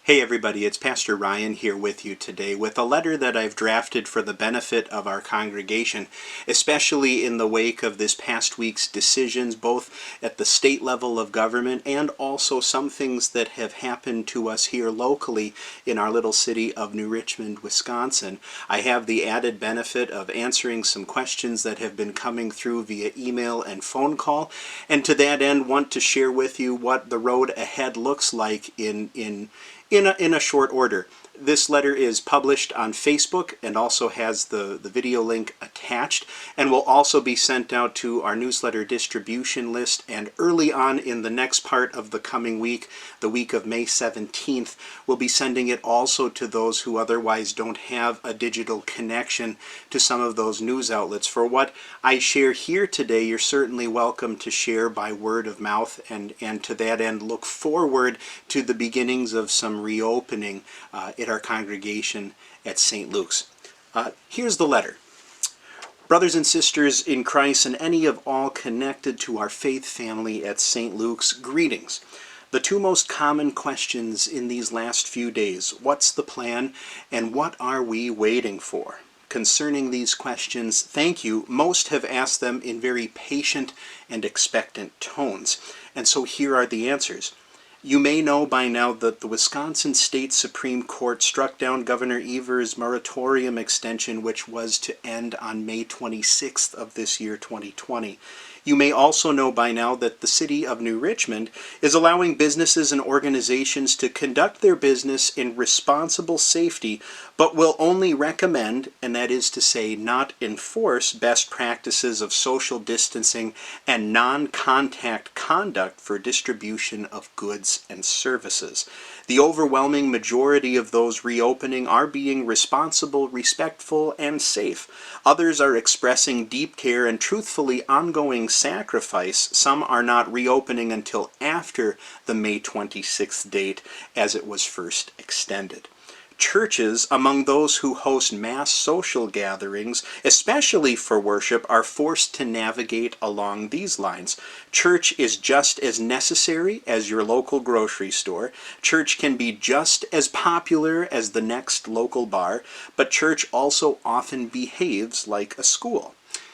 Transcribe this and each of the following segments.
Hey everybody, it's Pastor Ryan here with you today with a letter that I've drafted for the benefit of our congregation, especially in the wake of this past week's decisions, both at the state level of government and also some things that have happened to us here locally in our little city of New Richmond, Wisconsin. I have the added benefit of answering some questions that have been coming through via email and phone call, and to that end want to share with you what the road ahead looks like in a short order. This letter is published on Facebook and also has the video link attached, and will also be sent out to our newsletter distribution list, and early on in the next part of the coming week, the week of May 17th, we'll be sending it also to those who otherwise don't have a digital connection to some of those news outlets. For what I share here today, you're certainly welcome to share by word of mouth, and to that end look forward to the beginnings of some reopening at our congregation at St. Luke's. Here's the letter. Brothers and sisters in Christ and any of all connected to our faith family at St. Luke's, greetings. The two most common questions in these last few days, what's the plan and what are we waiting for? Concerning these questions, thank you. Most have asked them in very patient and expectant tones, and so here are the answers. You may know by now that the Wisconsin State Supreme Court struck down Governor Evers' moratorium extension, which was to end on May 26th of this year, 2020. You may also know by now that the city of New Richmond is allowing businesses and organizations to conduct their business in responsible safety, but will only recommend, and that is to say not enforce, best practices of social distancing and non-contact conduct for distribution of goods and services. The overwhelming majority of those reopening are being responsible, respectful, and safe. Others are expressing deep care and truthfully ongoing sacrifice. Some are not reopening until after the May 26th date, as it was first extended. Churches, among those who host mass social gatherings, especially for worship, are forced to navigate along these lines. Church is just as necessary as your local grocery store. Church can be just as popular as the next local bar, but church also often behaves like a school.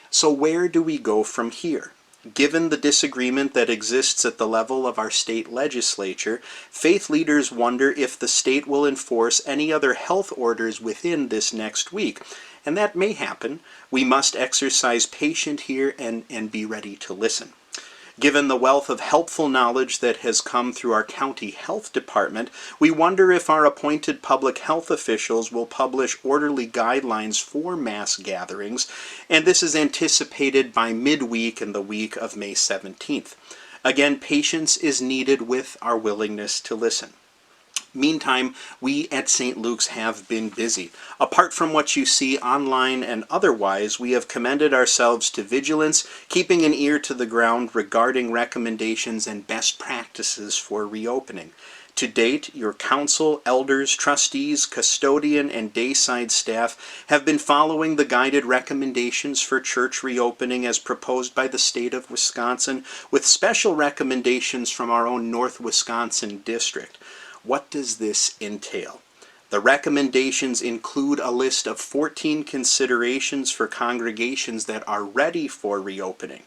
So where do we go from here? Given the disagreement that exists at the level of our state legislature, faith leaders wonder if the state will enforce any other health orders within this next week. And that may happen. We must exercise patience here and be ready to listen. Given the wealth of helpful knowledge that has come through our county health department, we wonder if our appointed public health officials will publish orderly guidelines for mass gatherings, and this is anticipated by midweek in the week of May 17th. Again, patience is needed with our willingness to listen. Meantime, we at St. Luke's have been busy. Apart from what you see online and otherwise, we have commended ourselves to vigilance, keeping an ear to the ground regarding recommendations and best practices for reopening. To date, your council, elders, trustees, custodian, and dayside staff have been following the guided recommendations for church reopening as proposed by the state of Wisconsin, with special recommendations from our own North Wisconsin district. What does this entail? The recommendations include a list of 14 considerations for congregations that are ready for reopening.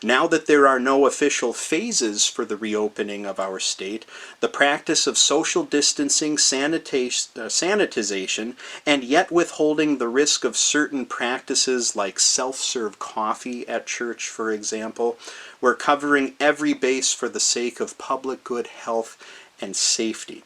Now that there are no official phases for the reopening of our state, the practice of social distancing, sanitization, and yet withholding the risk of certain practices like self-serve coffee at church, for example, we're covering every base for the sake of public good health and safety.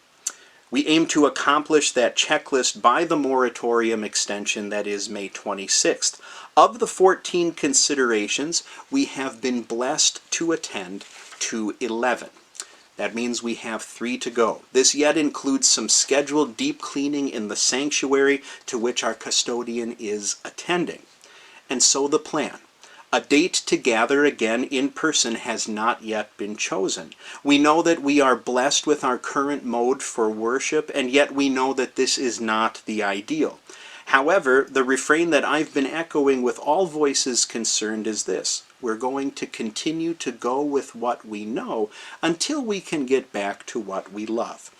We aim to accomplish that checklist by the moratorium extension that is May 26th. Of the 14 considerations, we have been blessed to attend to 11. That means we have 3 to go. This yet includes some scheduled deep cleaning in the sanctuary to which our custodian is attending. And so the plan. A date to gather again in person has not yet been chosen. We know that we are blessed with our current mode for worship, and yet we know that this is not the ideal. However, the refrain that I've been echoing with all voices concerned is this: we're going to continue to go with what we know until we can get back to what we love.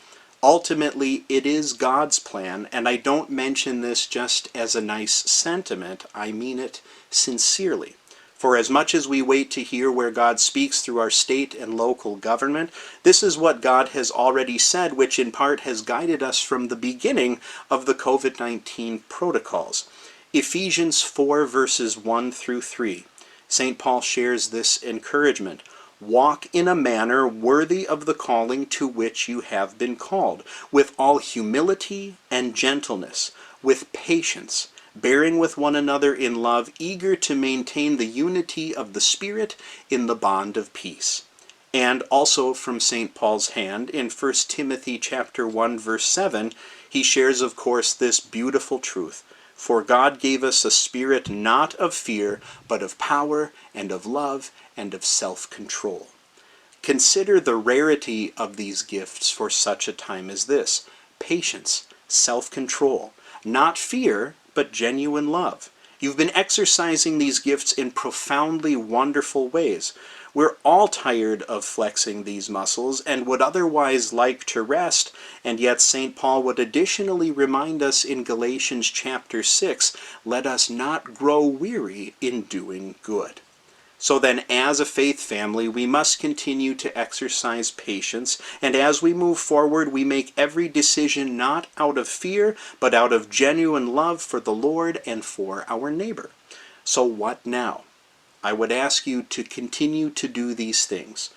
Ultimately, it is God's plan, and I don't mention this just as a nice sentiment. I mean it sincerely. For as much as we wait to hear where God speaks through our state and local government, this is what God has already said, which in part has guided us from the beginning of the COVID-19 protocols. Ephesians 4 verses 1 through 3. St. Paul shares this encouragement. Walk in a manner worthy of the calling to which you have been called, with all humility and gentleness, with patience, bearing with one another in love, eager to maintain the unity of the Spirit in the bond of peace. And also from St. Paul's hand, in 1 Timothy chapter 1, verse 7, he shares, of course, this beautiful truth. For God gave us a spirit not of fear, but of power and of love and of self-control. Consider the rarity of these gifts for such a time as this. Patience, self-control, not fear, but genuine love. You've been exercising these gifts in profoundly wonderful ways. We're all tired of flexing these muscles and would otherwise like to rest, and yet St. Paul would additionally remind us in Galatians chapter 6, let us not grow weary in doing good. So then, as a faith family, we must continue to exercise patience, and as we move forward, we make every decision not out of fear, but out of genuine love for the Lord and for our neighbor. So what now? I would ask you to continue to do these things.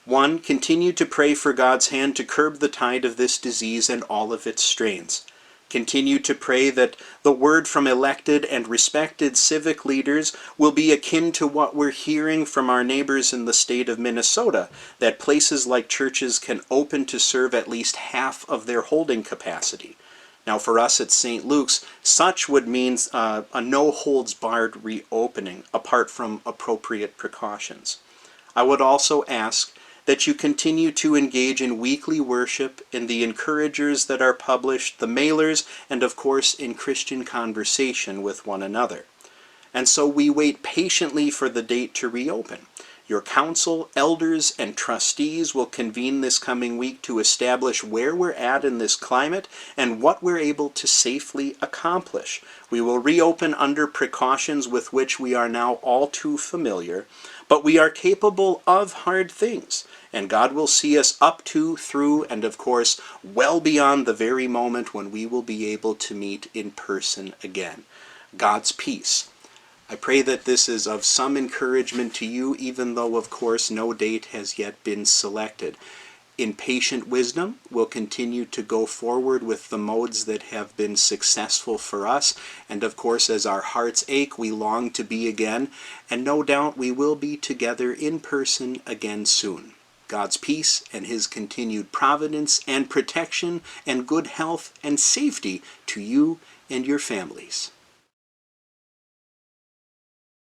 1. Continue to pray for God's hand to curb the tide of this disease and all of its strains. Continue to pray that the word from elected and respected civic leaders will be akin to what we're hearing from our neighbors in the state of Minnesota, that places like churches can open to serve at least half of their holding capacity. Now for us at St. Luke's, such would mean a no-holds-barred reopening, apart from appropriate precautions. I would also ask that you continue to engage in weekly worship, in the encouragers that are published, the mailers, and of course in Christian conversation with one another. And so we wait patiently for the date to reopen. Your council, elders, and trustees will convene this coming week to establish where we're at in this climate and what we're able to safely accomplish. We will reopen under precautions with which we are now all too familiar, but we are capable of hard things, and God will see us up to, through, and of course, well beyond the very moment when we will be able to meet in person again. God's peace. I pray that this is of some encouragement to you, even though, of course, no date has yet been selected. In patient wisdom, we'll continue to go forward with the modes that have been successful for us. And of course, as our hearts ache, we long to be again. And no doubt we will be together in person again soon. God's peace and His continued providence and protection and good health and safety to you and your families.